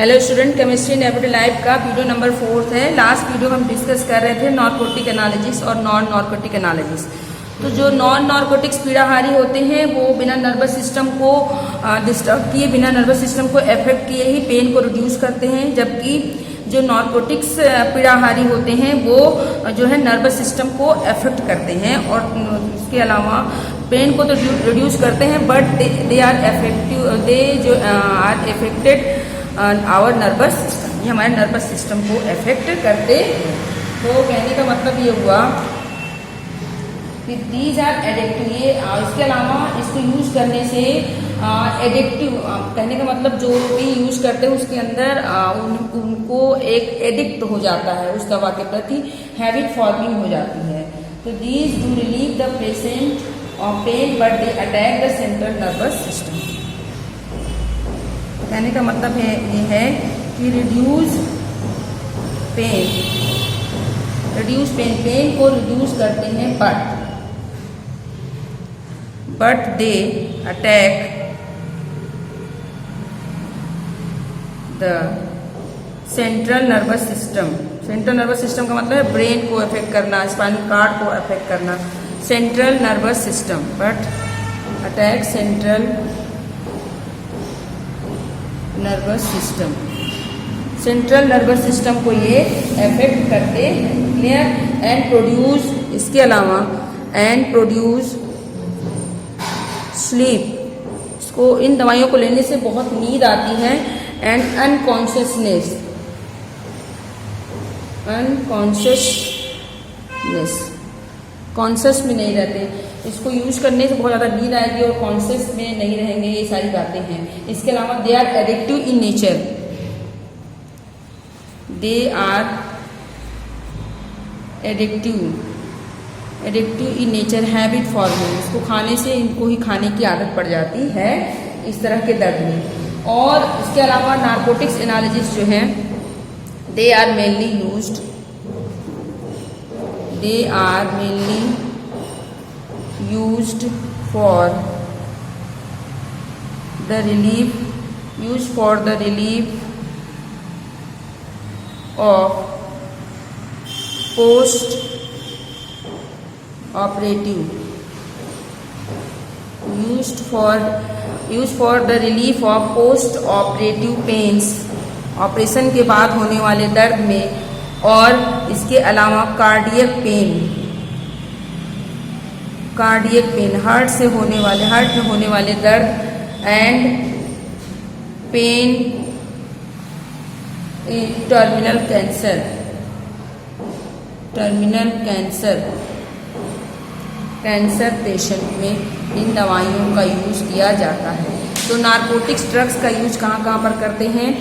Hello student, chemistry in everyday life का video number 4 है। Last video हम discuss कर रहे थे नार्कोटिक एनालिसिस और नॉन नार्कोटिक एनालिसिस। तो जो नॉन नार्कोटिक्स पीड़ाहारी होते हैं वो बिना नर्वस सिस्टम को डिस्टर्ब किए, बिना नर्वस सिस्टम को अफेक्ट किए ही पेन को रिड्यूस करते हैं, जबकि जो नार्कोटिक्स पीड़ाहारी होते हैं वो जो है नर्वस सिस्टम को अफेक्ट करते हैं और इसके अलावा पेन को तो रिड्यूस करते हैं but they are affected our nervous system. ये हमारे नर्वस सिस्टम को अफेक्ट करते हैं। तो कहने का मतलब ये हुआ कि दीज आर एडिक्टिव। ये इसके अलावा इसको यूज करने से एडिक्टिव कहने का मतलब जो भी यूज करते हैं उसके अंदर उनको एक एडिक्ट हो जाता है, उस दवा के प्रति हैबिट फॉर्मिंग हो जाती है। तो these do relieve the patient of pen but they attack the central nervous system. कहने का मतलब ये है कि रिड्यूस पेन को रिड्यूस करते हैं but they attack the central nervous system. Central nervous system का मतलब है ब्रेन को अफेक्ट करना, स्पाइनल कार्ड को अफेक्ट करना। Central nervous system but attack central nervous system. Central nervous system को ये अफेक्ट करते हैं। क्लियर? एंड प्रोड्यूस, इसके अलावा एंड प्रोड्यूस स्लीप। इसको इन दवाइयों को लेने से बहुत नींद आती है। एंड अनकॉन्शियसनेस कॉन्शियस में नहीं रहते। इसको यूज करने से बहुत ज़्यादा नींद आएगी और कॉन्शियस में नहीं रहेंगे, ये सारी बातें हैं। इसके अलावा they are addictive in nature. They are addictive in nature habit forming. इसको खाने से इनको ही खाने की आदत पड़ जाती है इस तरह के दर्द में। और इसके अलावा नार्कोटिक्स एनालिसिस जो है they are mainly used for the relief of post operative pains, operation के बाद होने वाले दर्द में। और इसके अलावा कार्डियक पेन हार्ट में होने वाले दर्द। And pain terminal cancer patient में इन दवाइयों का यूज किया जाता है। तो नार्कोटिक्स ड्रग्स का यूज कहाँ पर करते हैं?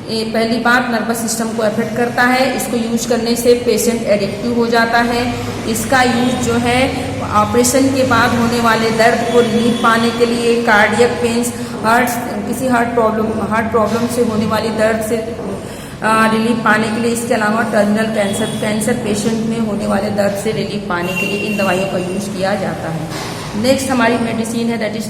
पहली बात, नर्वस सिस्टम को अफेक्ट करता है। इसको यूज करने से पेशेंट एडिक्टिव हो जाता है। इसका यूज जो है ऑपरेशन के बाद होने वाले दर्द को रिलीफ पाने के लिए, कार्डियक पेन्स, किसी हार्ट प्रॉब्लम से होने वाली दर्द से रिलीफ पाने के लिए। इसके अलावा टर्मिनल कैंसर पेशेंट में होने वाले दर्द से रिलीफ पाने के लिए इन दवाइयों का यूज किया जाता है। नेक्स्ट हमारी मेडिसिन है दैट इज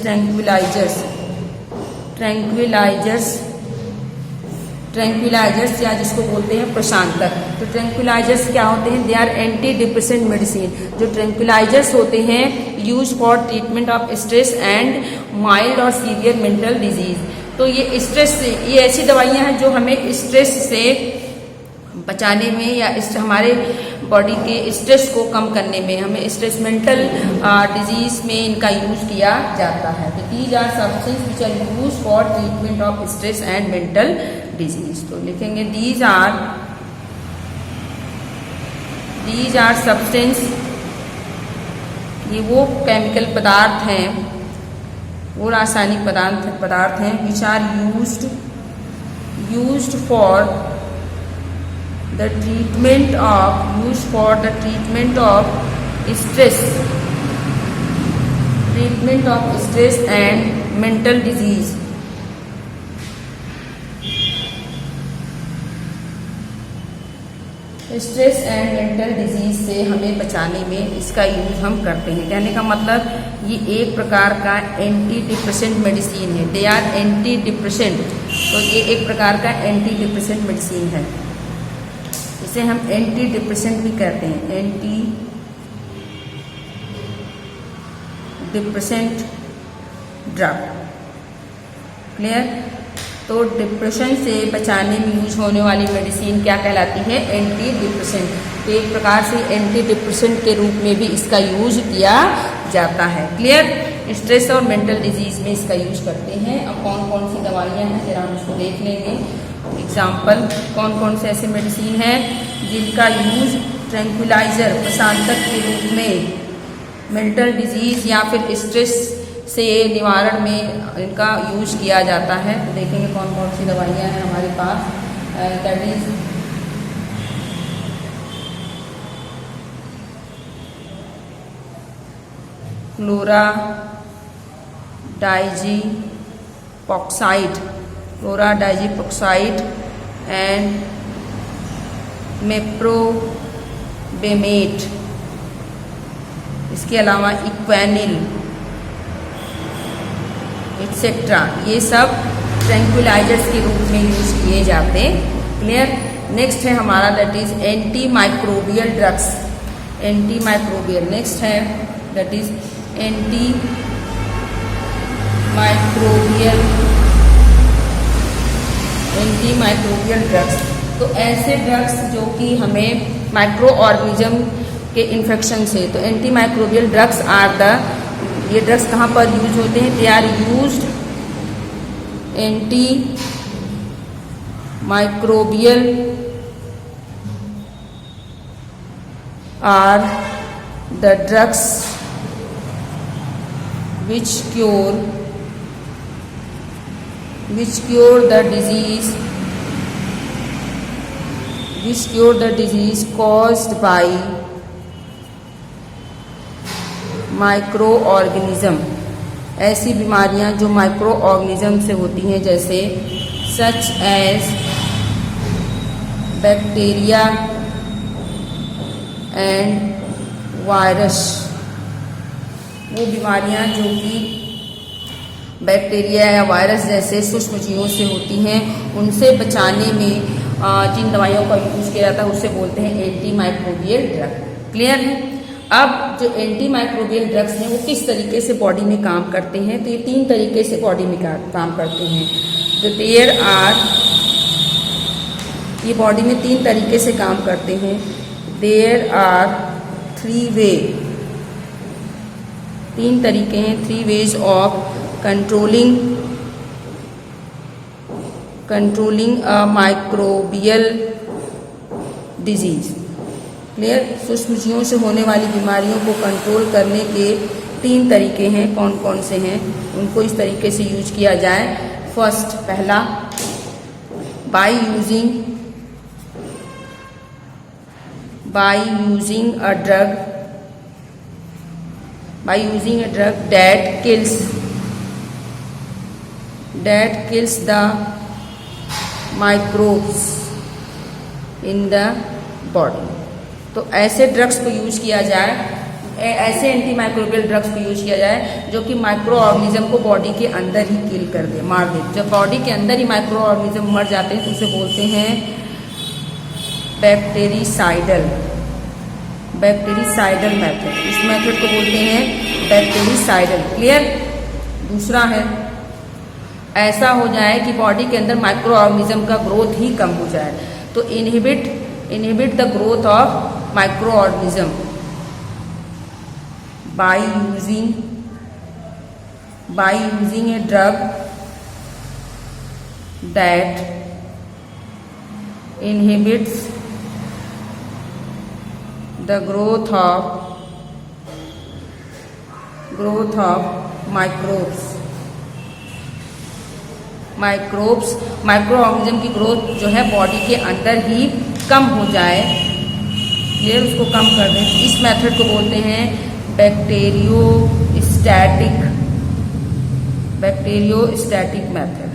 ट्रैंक्विलाइजर्स या जिसको बोलते हैं प्रशांतक। तो ट्रैंक्विलाइजर्स क्या होते हैं? They are anti depressant medicine. जो ट्रैंक्विलाइजर्स होते हैं use for treatment of stress and mild और सीवियर मेंटल डिजीज। तो ये स्ट्रेस से, ये ऐसी दवाइयाँ हैं जो हमें स्ट्रेस से बचाने में या हमारे बॉडी के स्ट्रेस को कम करने में, हमें स्ट्रेस मेंटल डिजीज में इनका यूज किया जाता है। तो these are substance which are use for treatment of stress and mental disease. तो लिखेंगे दीज आर सब्सटेंस। ये वो केमिकल पदार्थ हैं, वो रासायनिक पदार्थ हैं which are used for the treatment of stress and mental disease। Stress and mental disease से हमें बचाने में इसका यूज हम करते हैं। कहने का मतलब ये एक प्रकार का एंटी डिप्रेसेंट मेडिसिन है। दे आर एंटी डिप्रेसेंट, तो ये एक प्रकार का एंटी डिप्रेसेंट मेडिसिन है। इसे हम एंटी डिप्रेसेंट भी कहते हैं, एंटी डिप्रेसेंट ड्रग। क्लियर? तो डिप्रेशन से बचाने में यूज होने वाली मेडिसिन क्या कहलाती है? Anti depressant. तो एक प्रकार से एंटी डिप्रेसेंट के रूप में भी इसका यूज किया जाता है। क्लियर? स्ट्रेस और मेंटल डिजीज में इसका यूज करते हैं। अब कौन कौन सी दवाइयाँ हैं जरा हम उसको देख लेंगे। एग्जाम्पल, कौन कौन से ऐसे मेडिसिन हैं जिनका यूज ट्रैंक्विलाइजर प्रशांतक के रूप में मेंटल डिजीज या फिर स्ट्रेस से निवारण में इनका यूज किया जाता है। तो देखेंगे कौन कौन सी दवाइयाँ हैं हमारे पास। That is chlordiazepoxide and meprobamate. इसके अलावा इक्वेनिल एक्सेट्रा, ये सब ट्रैंक्विलाइजर्स के रूप में यूज किए जाते। क्लियर? नेक्स्ट है हमारा that is anti microbial drugs. Anti microbial next है that is anti microbial drugs. तो ऐसे ड्रग्स जो कि हमें माइक्रो ऑर्गेनिज्म के इन्फेक्शन से, तो anti microbial drugs are the, ये ड्रग्स कहाँ पर यूज होते हैं? They are used anti microbial are the drugs which cure the disease caused by micro organism. ऐसी बीमारियां जो माइक्रो ऑर्गेनिज्म से होती हैं, जैसे such as bacteria and virus. वो बीमारियां जो कि बैक्टीरिया या वायरस जैसे सूक्ष्म जीवों से होती हैं, उनसे बचाने में जिन दवाइयों का यूज किया जाता है उसे बोलते हैं एंटी माइक्रोबियल ड्रग। क्लियर है? अब जो एंटी माइक्रोबियल ड्रग्स हैं वो किस तरीके से बॉडी में काम करते हैं? तो ये 3 तरीके से बॉडी में काम करते हैं। तो ये बॉडी में 3 तरीके से काम करते हैं। देयर आर 3 तरीके हैं, 3 ways of controlling a microbial disease. Clear? सूक्ष्म जीवों से होने वाली बीमारियों को कंट्रोल करने के 3 तरीके हैं। कौन कौन से हैं? उनको इस तरीके से यूज किया जाए। फर्स्ट, पहला, by using a drug that kills the microbes in the body। तो ऐसे ड्रग्स को यूज किया जाए, ऐसे एंटी माइक्रोबियल ड्रग्स को यूज किया जाए जो कि माइक्रो ऑर्गेनिज्म को बॉडी के अंदर ही किल कर दे, मार दे। जब बॉडी के अंदर ही माइक्रो ऑर्गेनिज्म मर जाते हैं तो उसे बोलते हैं बैक्टीरिसाइडल मेथड। इस मेथड को बोलते हैं बैक्टीरिसाइडल। क्लियर? दूसरा है, ऐसा हो जाए कि बॉडी के अंदर माइक्रो ऑर्गेनिज्म का ग्रोथ ही कम हो जाए, तो inhibit the growth of micro organism by using a drug that inhibits the growth of microbes। Micro organism की ग्रोथ जो है बॉडी के अंदर ही कम हो जाए, ये उसको कम कर दें। इस मेथड को बोलते हैं बैक्टीरियोस्टैटिक मेथड।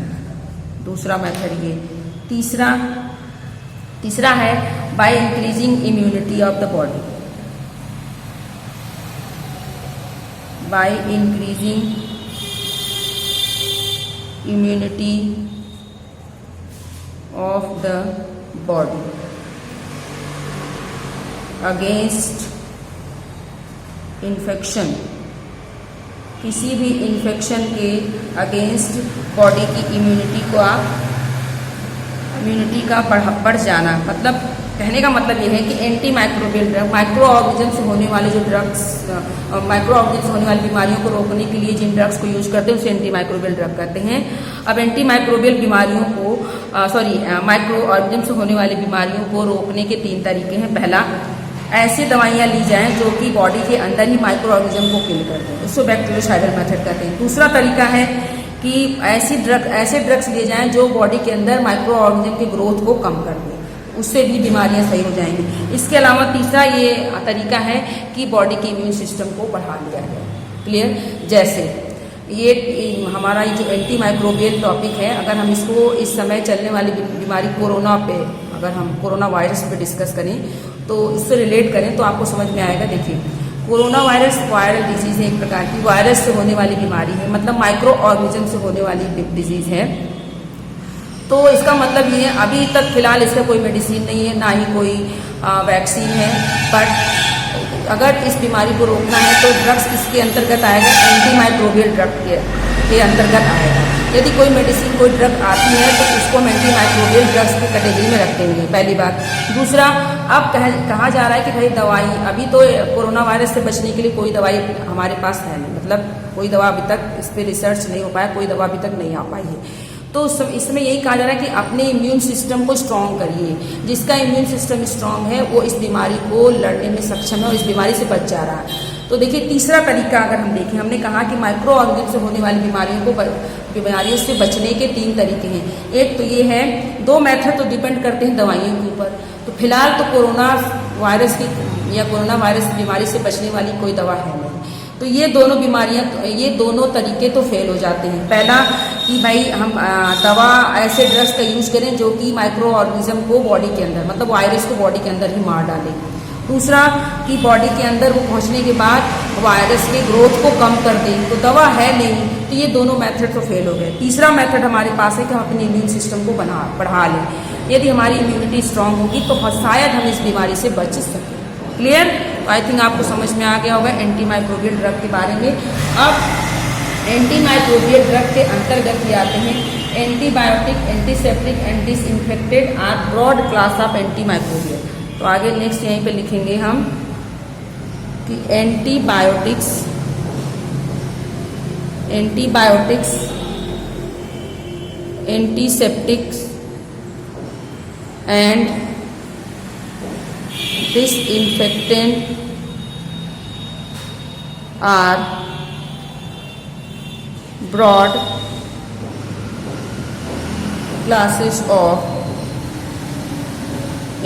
दूसरा मेथड ये। तीसरा तीसरा है by increasing immunity of the body, by increasing immunity of the body against infection, किसी भी इन्फेक्शन के अगेंस्ट बॉडी की इम्यूनिटी को इम्यूनिटी का बढ़ जाना। मतलब कहने का मतलब ये है कि anti microbial drug, micro organism से होने वाले जो ड्रग्स, माइक्रो ऑर्गेनिज्म से होने वाली बीमारियों को रोकने के लिए जिन ड्रग्स को यूज करते हैं उसे एंटी माइक्रोबियल ड्रग कहते हैं। अब एंटी माइक्रोबियल बीमारियों को माइक्रो ऑर्गेनिज्म से होने वाली बीमारियों को रोकने के 3 तरीके हैं। पहला, ऐसी दवाइयाँ ली जाएं जो कि बॉडी के अंदर ही माइक्रो ऑर्गेनिज्म को किल करते हैं, उसको बैक्टीरियोसाइडल मेथड कहते हैं। दूसरा तरीका है कि ऐसे ड्रग्स लिए जाएं जो बॉडी के अंदर माइक्रो ऑर्गेनिज्म के ग्रोथ को कम कर दें, उससे भी बीमारियां सही हो जाएंगी। इसके अलावा तीसरा ये तरीका है कि बॉडी के इम्यून सिस्टम को बढ़ा लिया जाए। क्लियर? जैसे ये हमारा जो एंटी माइक्रोबियल टॉपिक है, अगर हम इसको इस समय चलने वाली बीमारी कोरोना पे, अगर हम कोरोना वायरस पे डिस्कस करें तो इससे रिलेट करें तो आपको समझ में आएगा। देखिए, कोरोना वायरस वायरल डिजीज है, एक प्रकार की वायरस से होने वाली बीमारी है, मतलब माइक्रो ऑर्गेनिज्म से होने वाली डिजीज है। तो इसका मतलब ये है अभी तक फिलहाल इसका कोई मेडिसिन नहीं है, ना ही कोई वैक्सीन है, बट अगर इस बीमारी को रोकना है तो ड्रग्स इसके अंतर्गत आएगा, एंटी माइक्रोबियल ड्रग के अंतर्गत आएगा। यदि कोई मेडिसिन, कोई ड्रग आती है तो उसको हम एंटी माइक्रोबियल ड्रग्स की कैटेगरी में रखते हैं, पहली बात। दूसरा, अब कहा जा रहा है कि भाई दवाई, अभी तो कोरोना वायरस से बचने के लिए कोई दवाई हमारे पास है नहीं, मतलब कोई दवा अभी तक इस पर रिसर्च नहीं हो पाया, कोई दवा अभी तक नहीं आ पाई है। तो इसमें यही कहा जा रहा है कि अपने इम्यून सिस्टम को स्ट्रांग करिए, जिसका इम्यून सिस्टम स्ट्रांग है वो इस बीमारी को लड़ने में सक्षम है और इस बीमारी से बच जा रहा है। तो देखिए, तीसरा तरीका अगर हम देखें, हमने कहा कि माइक्रो ऑर्गेनिज्म से होने वाली बीमारियों से बचने के 3 तरीके हैं। एक तो ये है, 2 मेथड तो डिपेंड करते हैं दवाइयों के ऊपर। तो फिलहाल तो कोरोना वायरस की या कोरोना वायरस बीमारी से बचने वाली कोई दवा है नहीं, तो ये दोनों तरीके तो फेल हो जाते हैं। पहला कि भाई हम दवा ऐसे ड्रग्स का यूज करें जो कि माइक्रो ऑर्गेनिज्म को बॉडी के अंदर, मतलब वायरस को बॉडी के अंदर ही मार डाले। दूसरा कि बॉडी के अंदर वो पहुंचने के बाद वायरस के ग्रोथ को कम कर दें, तो दवा है नहीं, तो ये दोनों मेथड तो फेल हो गए। तीसरा मेथड हमारे पास है कि हम अपने इम्यून सिस्टम को बढ़ा लें। यदि हमारी इम्यूनिटी स्ट्रांग होगी तो शायद हम इस बीमारी से बच सकें। क्लियर? आई थिंक आपको समझ में आ गया होगा एंटी माइक्रोबियल ड्रग के बारे में। अब एंटी माइक्रोबियल ड्रग के अंतर्गत ही आते हैं antibiotic, antiseptic, anti infected are broad class of anti microbial. तो आगे नेक्स्ट यहीं पे लिखेंगे हम कि antibiotics, antiseptics and disinfectant are broad classes of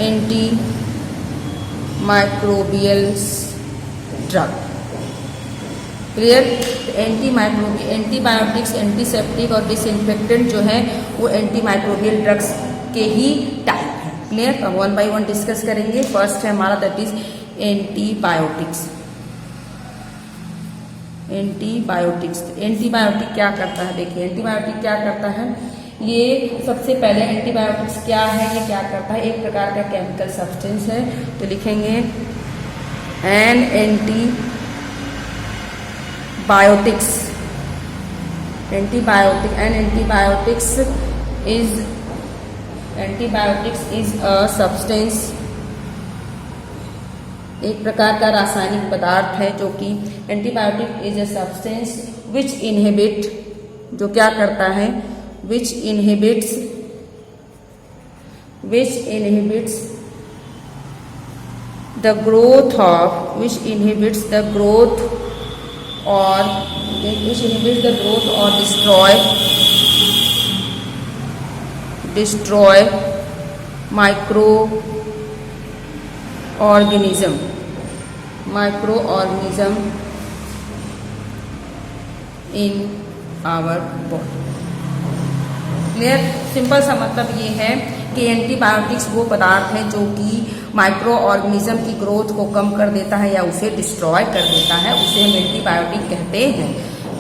antimicrobial drug। Clear? Antibiotics, antiseptic और डिसइंफेक्टेंट जो है वो एंटीमाइक्रोबियल ड्रग्स के ही टाइप है। क्लियर? तो 1 by 1 डिस्कस करेंगे। फर्स्ट है हमारा दैट इज एंटीबायोटिक्स। एंटीबायोटिक क्या करता है? देखिए, एंटीबायोटिक क्या करता है, ये सबसे पहले एंटीबायोटिक्स क्या है, ये क्या करता है, एक प्रकार का केमिकल सब्सटेंस है। तो लिखेंगे an antibiotics is a substance, एक प्रकार का रासायनिक पदार्थ है जो कि antibiotic is a substance which inhibit, जो क्या करता है, विच इनहिबिट्स द ग्रोथ और destroy microorganism in our body। Clear? Simple सा मतलब ये है कि एंटीबायोटिक्स वो पदार्थ है जो कि माइक्रो ऑर्गेनिज्म की ग्रोथ को कम कर देता है या उसे डिस्ट्रॉय कर देता है, उसे हम एंटीबायोटिक कहते हैं।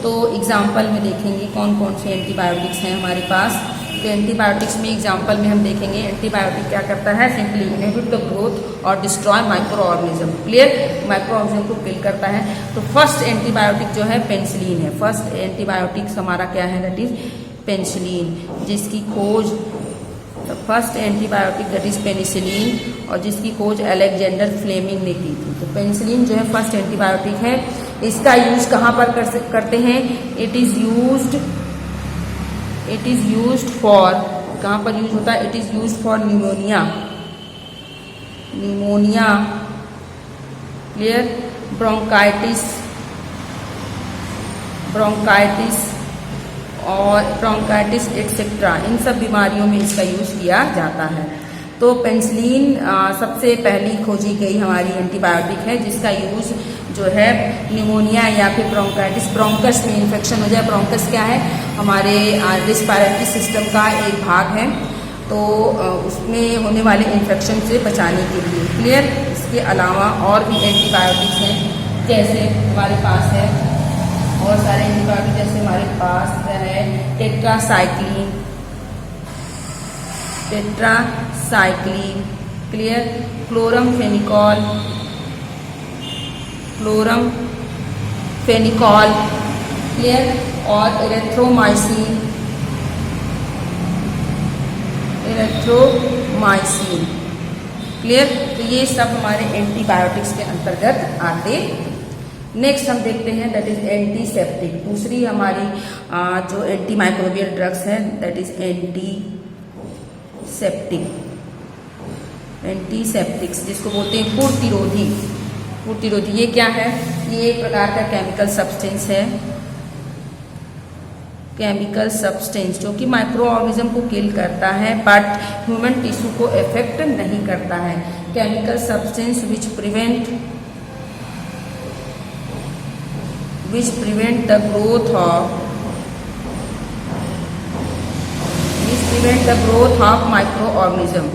तो एग्जाम्पल में देखेंगे कौन कौन से एंटीबायोटिक्स हैं हमारे पास। तो एंटीबायोटिक्स में एग्जाम्पल में हम देखेंगे एंटीबायोटिक क्या करता है, सिंपली इनहिबिट द ग्रोथ और destroy micro organism. Clear, micro organism को किल करता है। तो फर्स्ट एंटीबायोटिक जो है पेनिसिलिन है। फर्स्ट एंटीबायोटिक्स हमारा क्या है, दैट इज पेनिसिलिन, जिसकी खोज first antibiotic that is penicillin और जिसकी खोज अलेक्जेंडर फ्लेमिंग ने की थी। तो पेनिसिलिन जो है फर्स्ट एंटीबायोटिक है। इसका यूज कहाँ पर करते हैं, इट इज यूज्ड फॉर, कहाँ पर यूज होता है, it is used for pneumonia. Clear, bronchitis और ब्रोंकाइटिस एक्सेट्रा, इन सब बीमारियों में इसका यूज किया जाता है। तो पेनिसिलिन सबसे पहली खोजी गई हमारी एंटीबायोटिक है, जिसका यूज जो है न्यूमोनिया या फिर ब्रोंकाइटिस, ब्रोंकस में इन्फेक्शन हो जाए। ब्रोंकस क्या है, हमारे रिस्पायरेटरी सिस्टम का एक भाग है, तो उसमें होने वाले इन्फेक्शन से बचाने के लिए। क्लियर, इसके अलावा और भी एंटीबायोटिक्स हैं, जैसे हमारे पास है और सारे एंटीबायोटिक, जैसे हमारे पास है टेट्रासाइक्लिन, क्लियर, क्लोरमफेनिकॉल, क्लियर, और एरिथ्रोमाइसिन, क्लियर। तो ये सब हमारे एंटीबायोटिक्स के अंतर्गत आते। नेक्स्ट हम देखते हैं दैट इज एंटीसेप्टिक। दूसरी हमारी जो एंटी माइक्रोबियल ड्रग्स है दैट इज एंटीसेप्टिक्स, जिसको बोलते हैं पूर्तिरोधी। ये क्या है, ये एक प्रकार का केमिकल सब्सटेंस है, जो कि माइक्रो ऑर्गेनिज्म को किल करता है बट ह्यूमन टिश्यू को इफेक्ट नहीं करता है। Chemical substance which prevent the growth of micro organism.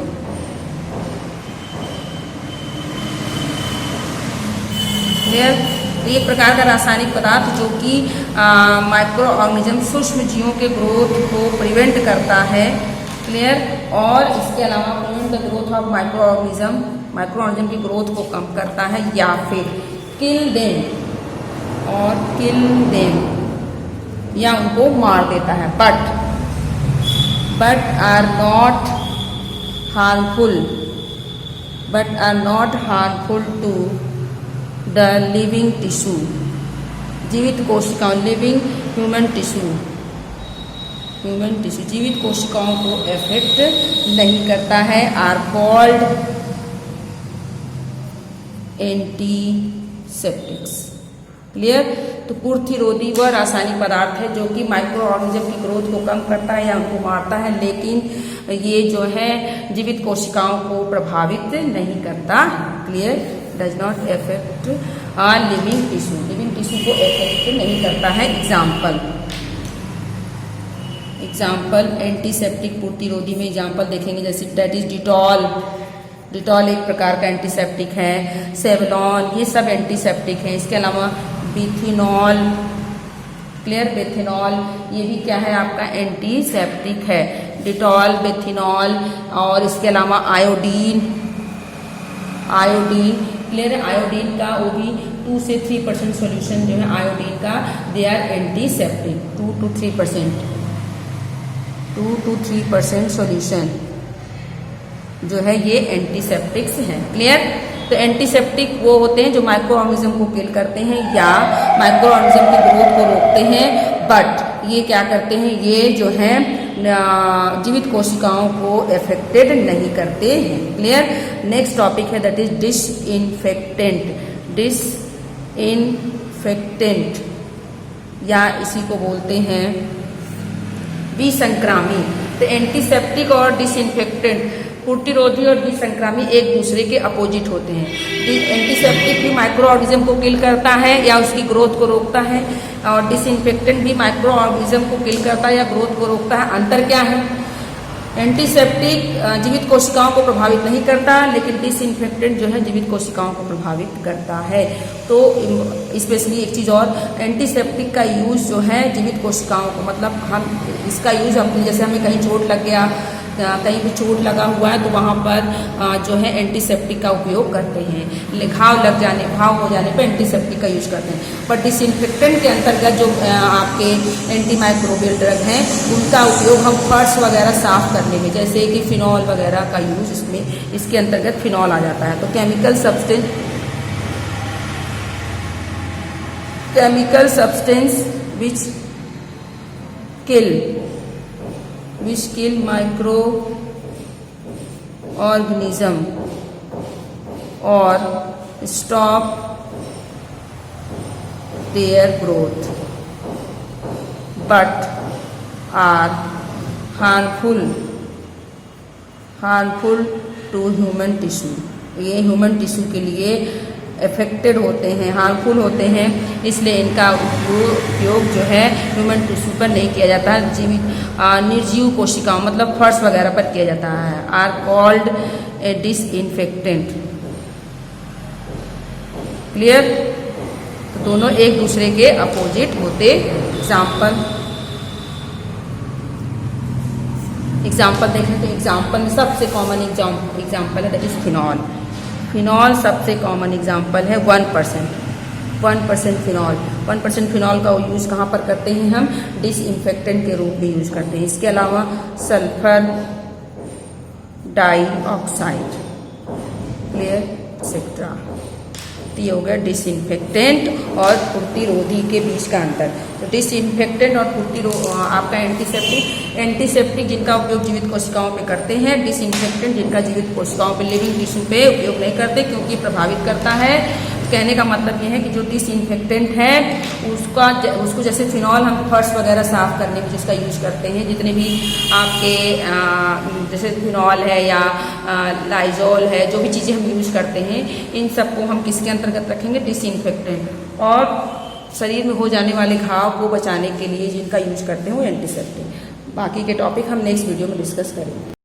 एक प्रकार का रासायनिक पदार्थ जो कि माइक्रो ऑर्गेनिज्म सूक्ष्म जीवों के ग्रोथ को प्रिवेंट करता है। क्लियर, और इसके अलावा prevent the growth of micro organism की ग्रोथ को कम करता है या फिर किल देम या उनको मार देता है। But are not harmful to the living tissue, जीवित कोशिकाओं, लिविंग ह्यूमन टिश्यू, जीवित कोशिकाओं को इफेक्ट नहीं करता है, आर कॉल्ड एंटीसेप्टिक्स। क्लियर, तो पूर्तिरोधी वह रासायनिक पदार्थ है जो कि माइक्रो ऑर्गेनिज्म की ग्रोथ को कम करता है या उनको मारता है, लेकिन ये जो है जीवित कोशिकाओं को प्रभावित नहीं करता। Clear, does not effect living tissue को इफेक्ट नहीं करता है। एग्जाम्पल एंटीसेप्टिक पूर्तिरोधी में एग्जाम्पल देखेंगे, जैसे दैट इज डिटॉल एक प्रकार का एंटीसेप्टिक है, सेवलॉन, ये सब एंटीसेप्टिक है। इसके अलावा बिथिनॉल, क्लियर, बेथिनॉल ये भी क्या है आपका एंटीसेप्टिक है। डिटॉल, बेथिनॉल, और इसके अलावा आयोडीन, क्लियर, आयोडीन का वो भी 2 से 3% सॉल्यूशन जो है आयोडीन का, they are antiseptic. 2 to 3% solution जो है ये एंटीसेप्टिक्स हैं। क्लियर, तो एंटीसेप्टिक वो होते हैं जो माइक्रो ऑर्गेनिज्म को किल करते हैं या माइक्रो ऑर्गेनिज्म की ग्रोथ को रोकते हैं, बट ये क्या करते हैं, ये जो है जीवित कोशिकाओं को इफेक्टेड नहीं करते हैं। क्लियर, नेक्स्ट टॉपिक है दैट इज डिसइंफेक्टेंट या इसी को बोलते हैं विसंक्रामी। तो एंटीसेप्टिक और डिसइंफेक्टेंट, पूर्तिरोधी और विसंक्रामी एक दूसरे के अपोजिट होते हैं। एंटीसेप्टिक भी माइक्रो ऑर्गेनिज्म को किल करता है या उसकी ग्रोथ को रोकता है, और डिसइंफेक्टेंट भी माइक्रो ऑर्गेनिज्म को किल करता है या ग्रोथ को रोकता है। अंतर क्या है, एंटीसेप्टिक जीवित कोशिकाओं को प्रभावित नहीं करता, लेकिन डिसइंफेक्टेंट जो है जीवित कोशिकाओं को प्रभावित करता है। तो स्पेशली एक चीज़ और, एंटीसेप्टिक का यूज जो है जीवित कोशिकाओं को, मतलब हम इसका यूज अपने, जैसे हमें कहीं चोट लग गया, कहीं भी चोट लगा हुआ है तो वहाँ पर जो है एंटीसेप्टिक का उपयोग करते हैं। घाव लग जाने, घाव हो जाने पर एंटीसेप्टिक का यूज करते हैं। पर डिसइंफेक्टेंट के अंतर्गत जो आपके एंटीमाइक्रोबियल ड्रग हैं उनका उपयोग हम फर्श वगैरह साफ करने में, जैसे कि फिनॉल वगैरह का यूज इसमें, इसके अंतर्गत फिनॉल आ जाता है। तो chemical substance which kill microorganism or stop their growth but are harmful to human tissue। ये ह्यूमन टिश्यू के लिए अफेक्टेड होते हैं, हार्मफुल होते हैं, इसलिए इनका उपयोग जो है ह्यूमन टिश्यू पर नहीं किया जाता है। जीवित निर्जीव कोशिकाओं मतलब फर्श वगैरह पर किया जाता है। Are called a disinfectant. Clear? तो दोनों एक दूसरे के अपोजिट होते। एग्जाम्पल देखें तो एग्जाम्पल में सबसे कॉमन एग्जाम्पल है दैट इज फिनॉल। फिनॉल सबसे कॉमन एग्जाम्पल है 1% फिनॉल। 1% फिनॉल का यूज़ कहाँ पर करते हैं हम? डिसइंफेक्टेंट के रूप में यूज़ करते हैं। इसके अलावा सल्फर डाइऑक्साइड, क्लियर, एक्सेट्रा। ये हो गया डिसइंफेक्टेंट और प्रतिरोधी के बीच का अंतर। तो डिसइंफेक्टेंट और आपका एंटीसेप्टिक जिनका उपयोग जीवित कोशिकाओं पे करते हैं, डिसइंफेक्टेंट जिनका जीवित कोशिकाओं पे, लिविंग टिश्यू पे उपयोग नहीं करते क्योंकि प्रभावित करता है। कहने का मतलब ये है कि जो डिसइंफेक्टेंट है उसको जैसे फिनॉल हम फर्श वगैरह साफ करने में जिसका यूज करते हैं, जितने भी आपके जैसे फिनॉल है या लाइजोल है, जो भी चीज़ें हम यूज करते हैं, इन सबको हम किसके अंतर्गत रखेंगे? डिसइंफेक्टेंट। और शरीर में हो जाने वाले घाव को बचाने के लिए जिनका यूज करते हैं वो एंटीसेप्टिक। बाकी के टॉपिक हम नेक्स्ट वीडियो में डिस्कस करेंगे।